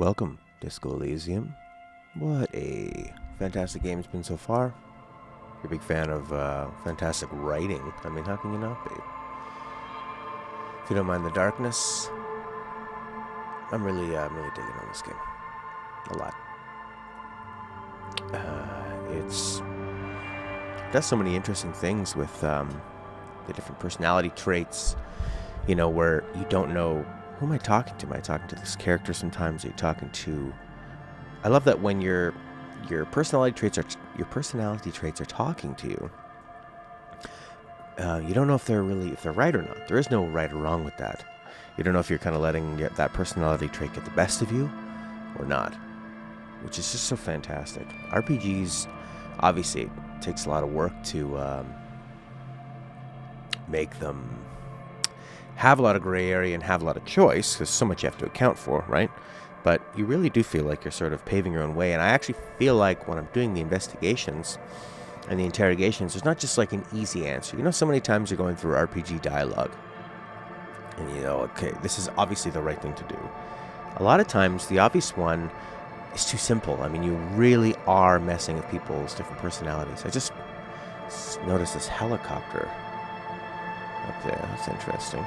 Welcome, Disco Elysium. What a fantastic game it's been so far. You're a big fan of fantastic writing. I mean, how can you not be? If you don't mind the darkness, I'm really digging on this game. A lot. It does so many interesting things with the different personality traits, you know, where you don't know, who am I talking to? Am I talking to this character sometimes? Are you talking to... I love that when your personality traits are talking to you, you don't know if they're right or not. There is no right or wrong with that. You don't know if you're kind of letting that personality trait get the best of you or not, which is just so fantastic. RPGs, obviously, it takes a lot of work to make them have a lot of gray area and have a lot of choice, because so much you have to account for, right? But you really do feel like you're sort of paving your own way. And I actually feel like when I'm doing the investigations and the interrogations, there's not just like an easy answer. You know, so many times you're going through RPG dialogue and you know, okay, this is obviously the right thing to do. A lot of times the obvious one is too simple. I mean, you really are messing with people's different personalities. I just noticed this helicopter up there. That's interesting.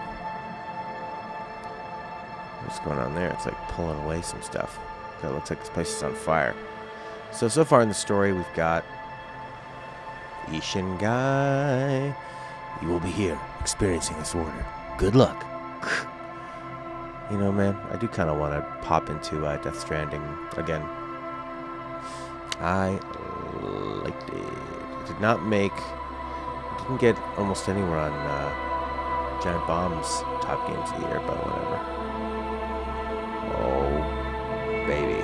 What's going on there? It's like pulling away some stuff. It looks like this place is on fire. So far in the story, we've got Ishin Guy. You will be here, experiencing this order. Good luck. You know, man, I do kind of want to pop into Death Stranding again. I liked it. It did not make... It didn't get almost anywhere on Giant Bomb's top games of the year, but whatever. Oh, baby.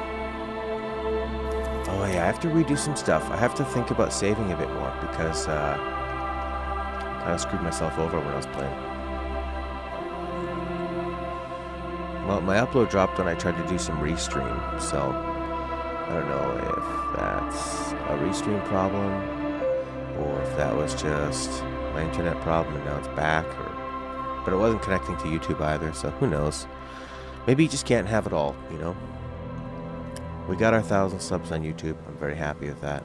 Oh, yeah, I have to redo some stuff. I have to think about saving a bit more because I kind of screwed myself over when I was playing. Well, my upload dropped when I tried to do some restream, so I don't know if that's a restream problem or if that was just my internet problem and now it's back. But it wasn't connecting to YouTube either, so who knows. Maybe you just can't have it all, you know? We got our 1,000 subs on YouTube. I'm very happy with that.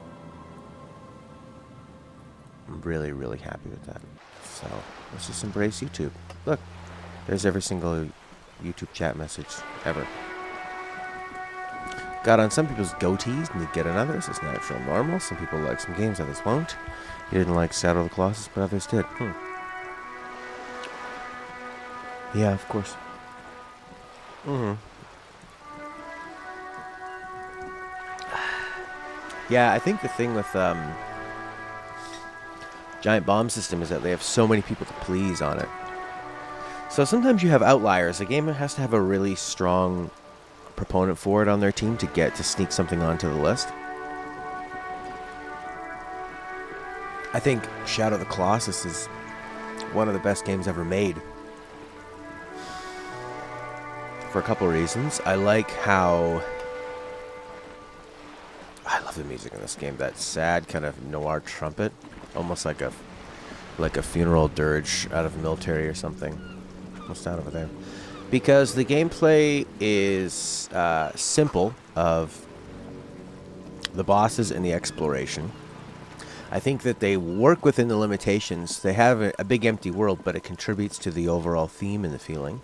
I'm really, really happy with that. So, let's just embrace YouTube. Look, there's every single YouTube chat message ever. Got on some people's GOTYs and you get on others. It's natural and normal. Some people like some games, others won't. You didn't like Shadow of the Colossus, but others did. Yeah, of course. Yeah, I think the thing with Giant Bomb System is that they have so many people to please on it. So sometimes you have outliers. A game has to have a really strong proponent for it on their team to get to sneak something onto the list. I think Shadow of the Colossus is one of the best games ever made. For a couple of reasons. I like how... I love the music in this game. That sad kind of noir trumpet. Almost like a funeral dirge out of the military or something. Almost out of there. Because the gameplay is simple of the bosses and the exploration. I think that they work within the limitations. They have a big empty world, but it contributes to the overall theme and the feeling.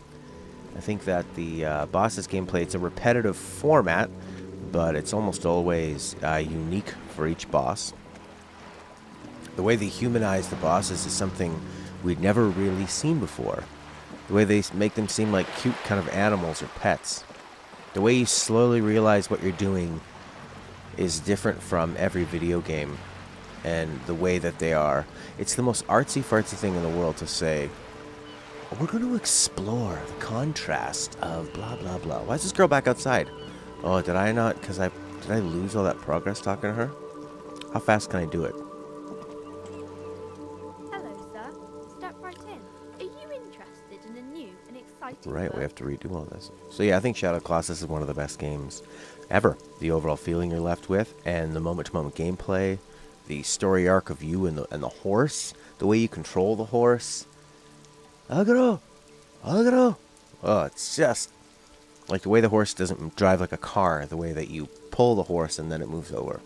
I think that the boss's gameplay, it's a repetitive format, but it's almost always unique for each boss. The way they humanize the bosses is something we'd never really seen before. The way they make them seem like cute kind of animals or pets. The way you slowly realize what you're doing is different from every video game. And the way that they are. It's the most artsy-fartsy thing in the world to say, we're going to explore the contrast of blah, blah, blah. Why is this girl back outside? Oh, did I not? Did I lose all that progress talking to her? How fast can I do it? Hello, sir. Step right in. Are you interested in a new and exciting Right, book? we have to redo all this. So yeah, I think Shadow of the Colossus is one of the best games ever. The overall feeling you're left with, and the moment-to-moment gameplay, the story arc of you and the horse, the way you control the horse. Agro! Oh, it's just Like the way the horse doesn't drive like a car, the way that you pull the horse and then it moves over.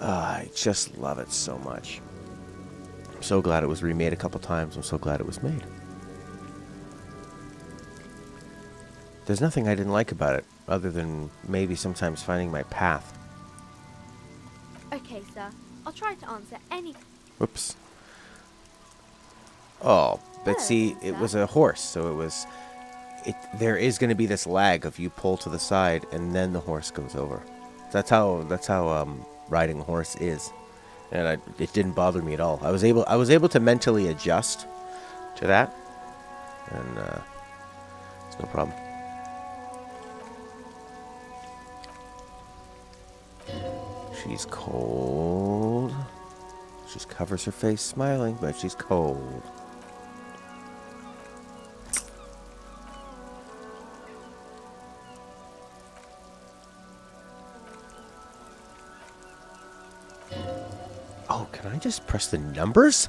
I just love it so much. I'm so glad it was remade a couple times. I'm so glad it was made. There's nothing I didn't like about it, other than maybe sometimes finding my path. Okay, sir. I'll try to answer any... Whoops. Oh, but Hello, see, it was a horse, so it was... There is going to be this lag of you pull to the side, and then the horse goes over. That's how riding a horse is. And it didn't bother me at all. I was able to mentally adjust to that, and it's no problem. She's cold. She just covers her face smiling, but she's cold. Oh, can I just press the numbers?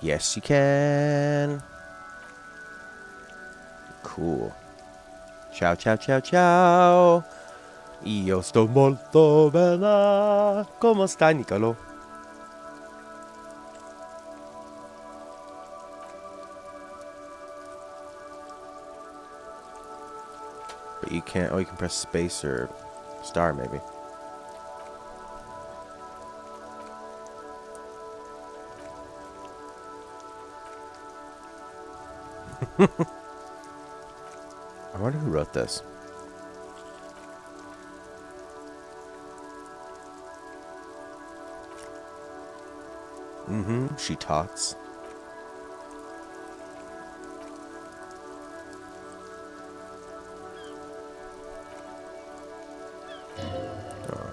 Yes, you can. Cool. Ciao, ciao, ciao, ciao. Io sto molto bene. Come stai, Nicolo? But you can't... Oh, you can press space or star, maybe. I wonder who wrote this. She tots. Oh.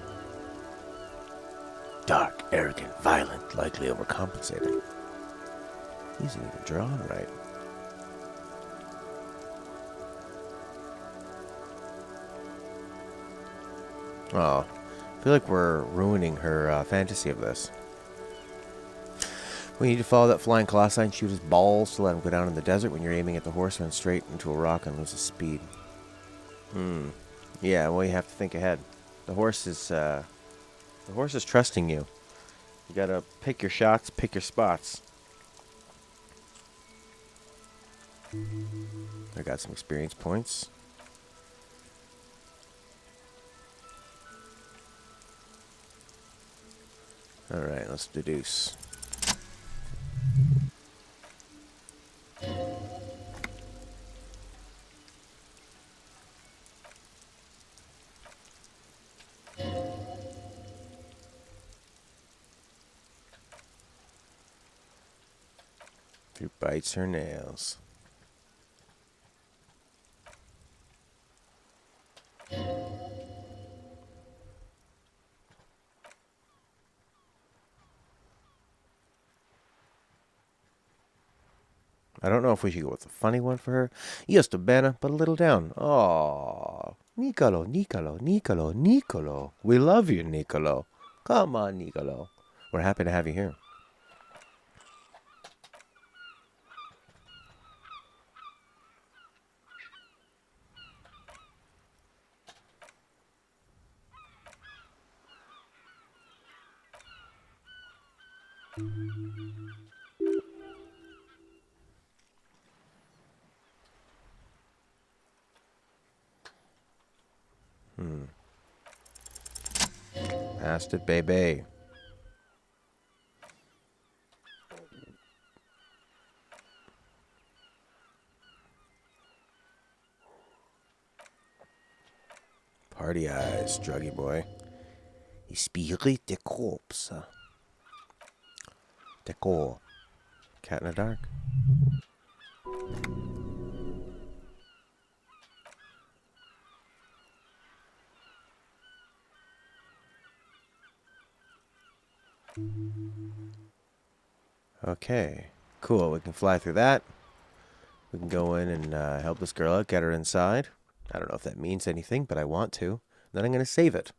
Dark, arrogant, violent, likely overcompensating. He isn't even drawn right. Oh, I feel like we're ruining her fantasy of this. We need to follow that flying colossi and shoot his balls to let him go down in the desert. When you're aiming at the horse, run straight into a rock and lose his speed. Yeah, well, you have to think ahead. The horse is trusting you. You gotta pick your shots, pick your spots. I got some experience points. Alright, let's deduce. Who bites her nails? I don't know if we should go with a funny one for her. Io sto bene, but a little down. Oh, Nicolo, Nicolo, Nicolo, Nicolo. We love you, Nicolo. Come on, Nicolo. We're happy to have you here. Passed it, baby. Party eyes, druggy boy. Spirit de corpse. Decor. Cat in the dark. Okay, cool. We can fly through that. We can go in and help this girl out, get her inside. I don't know if that means anything, but I want to. Then I'm going to save it.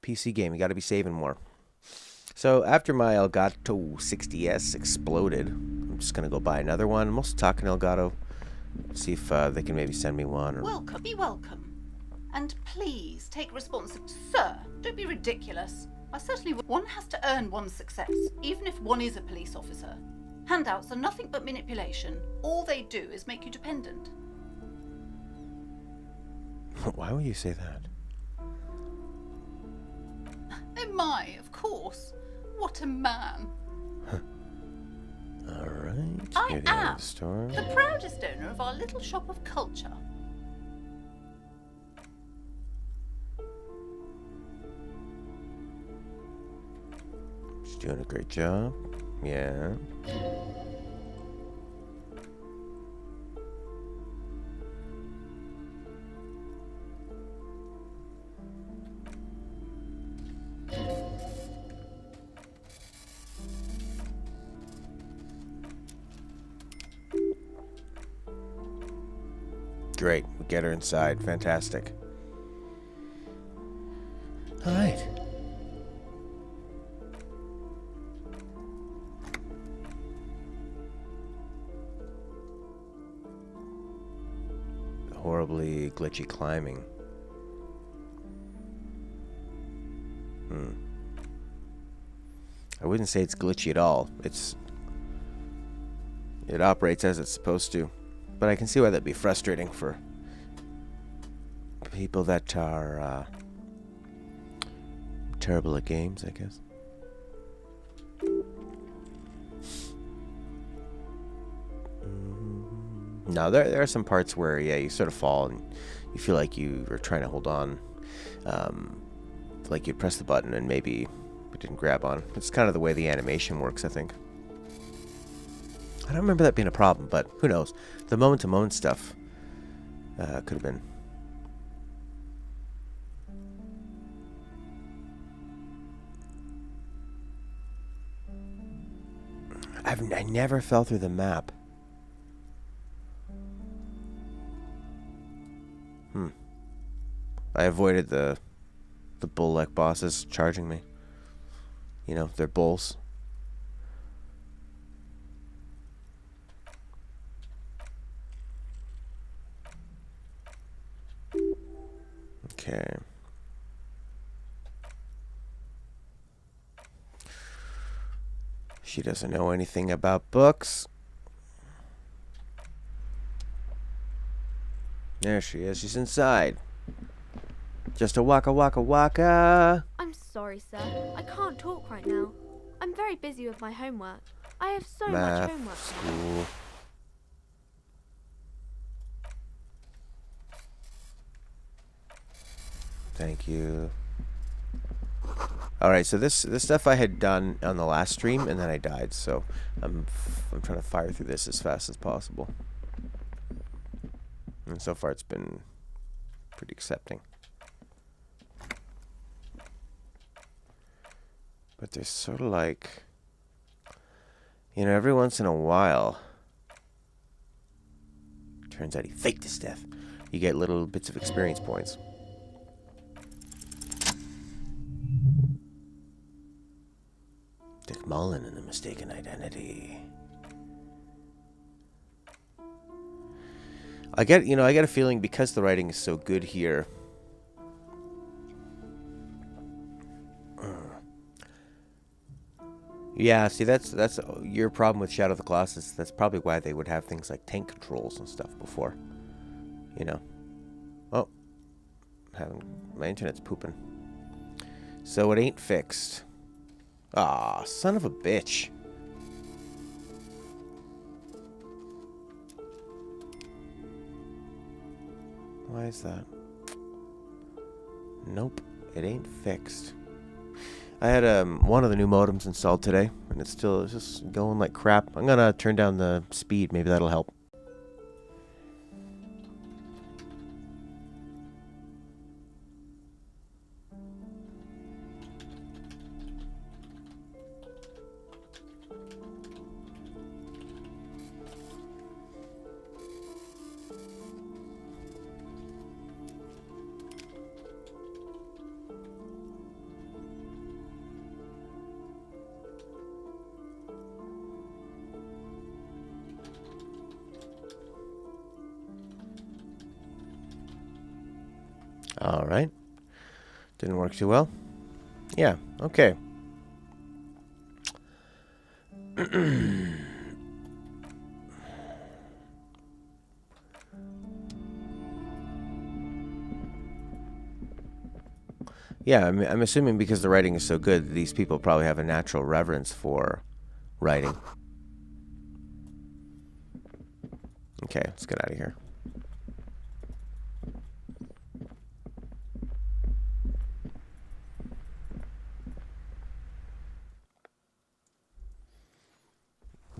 PC game, you got to be saving more. So after my Elgato 60S exploded, I'm just going to go buy another one. I'm also talking Elgato. See if they can maybe send me one. Or... Welcome. Be welcome. And please take responsibility. Sir, don't be ridiculous. I certainly would. One has to earn one's success, even if one is a police officer. Handouts are nothing but manipulation. All they do is make you dependent. Why would you say that? Oh my, of course. What a man. Alright. I am store. the proudest owner of our little shop of culture. She's doing a great job. Yeah. Great. We get her inside. Fantastic. Alright. Horribly glitchy climbing. I wouldn't say it's glitchy at all. It operates as it's supposed to. But I can see why that'd be frustrating for people that are terrible at games, I guess. No, there are some parts where, yeah, you sort of fall and you feel like you are trying to hold on. Like you press the button and maybe it didn't grab on. It's kind of the way the animation works, I think. I don't remember that being a problem, but who knows? The moment-to-moment stuff could have been. I never fell through the map. I avoided the bull-like bosses charging me. You know, they're bulls. Okay. She doesn't know anything about books. There she is. She's inside. Just a waka waka waka. I'm sorry, sir. I can't talk right now. I'm very busy with my homework. I have so much homework. School. Thank you. Alright, so this stuff I had done on the last stream, and then I died, so I'm trying to fire through this as fast as possible. And so far it's been pretty accepting. But there's sort of like, you know, every once in a while, turns out he faked his death. You get little bits of experience points. Dick Mullen and the Mistaken Identity. I get a feeling because the writing is so good here. Yeah, see, that's your problem with Shadow of the Colossus. That's probably why they would have things like tank controls and stuff before. You know. Oh. My internet's pooping. So it ain't fixed. Ah, son of a bitch. Why is that? Nope, it ain't fixed. I had one of the new modems installed today, and it's just going like crap. I'm gonna turn down the speed. Maybe that'll help. All right. Didn't work too well. Yeah, okay. Yeah, I'm assuming because the writing is so good, these people probably have a natural reverence for writing. Okay, let's get out of here.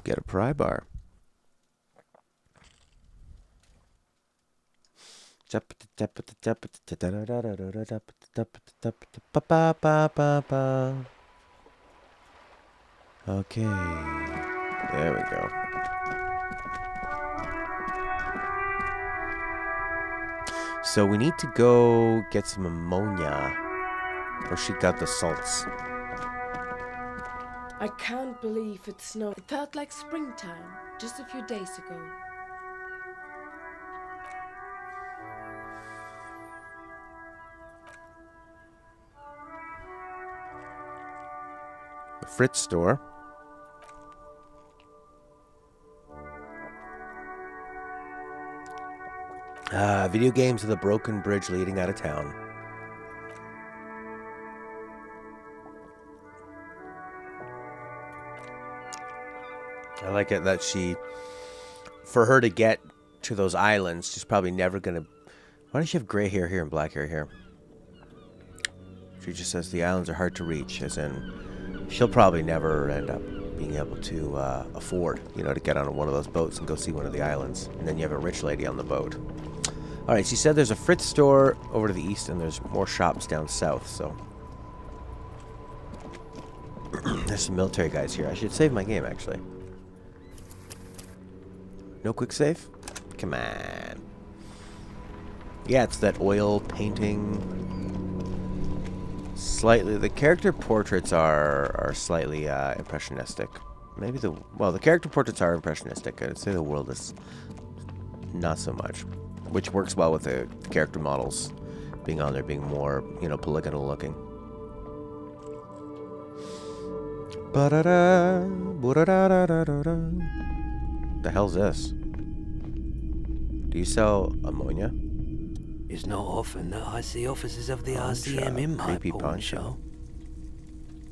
Get a pry bar. Okay, there we go. So we need to go get some ammonia, or she got the salts. I can't believe it snowed. It felt like springtime just a few days ago. The Fritz store. Video games of the broken bridge leading out of town. I like it that for her to get to those islands, she's probably never gonna. Why does she have gray hair here and black hair here? She just says the islands are hard to reach, as in she'll probably never end up being able to afford, to get on one of those boats and go see one of the islands. And then you have a rich lady on the boat. All right, she said there's a Fritz store over to the east, and there's more shops down south. So there's some military guys here. I should save my game, actually. No quick save? Come on. Yeah, it's that oil painting. Slightly, the character portraits are slightly impressionistic. Maybe the character portraits are impressionistic. I'd say the world is not so much, which works well with the character models being on there, being more, polygonal looking. Ba-da-da, ba-da-da-da-da-da. The hell's this? Do you sell ammonia? It's not often that I see officers of the Pawn RCM shop, in my creepy pawn pawn shop. shop.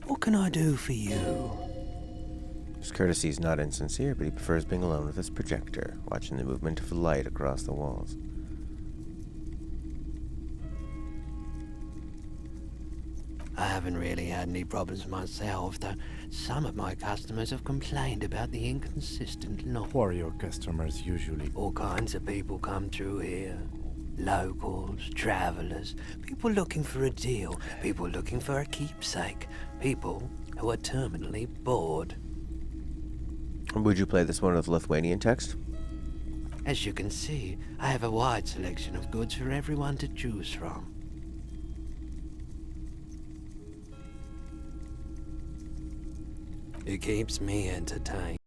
What can I do for you? His courtesy is not insincere, but he prefers being alone with his projector, watching the movement of the light across the walls. I haven't really had any problems myself, though some of my customers have complained about the inconsistent noise. Who are your customers usually? All kinds of people come through here. Locals, travelers, people looking for a deal, people looking for a keepsake, people who are terminally bored. Would you play this one with Lithuanian text? As you can see, I have a wide selection of goods for everyone to choose from. It keeps me entertained.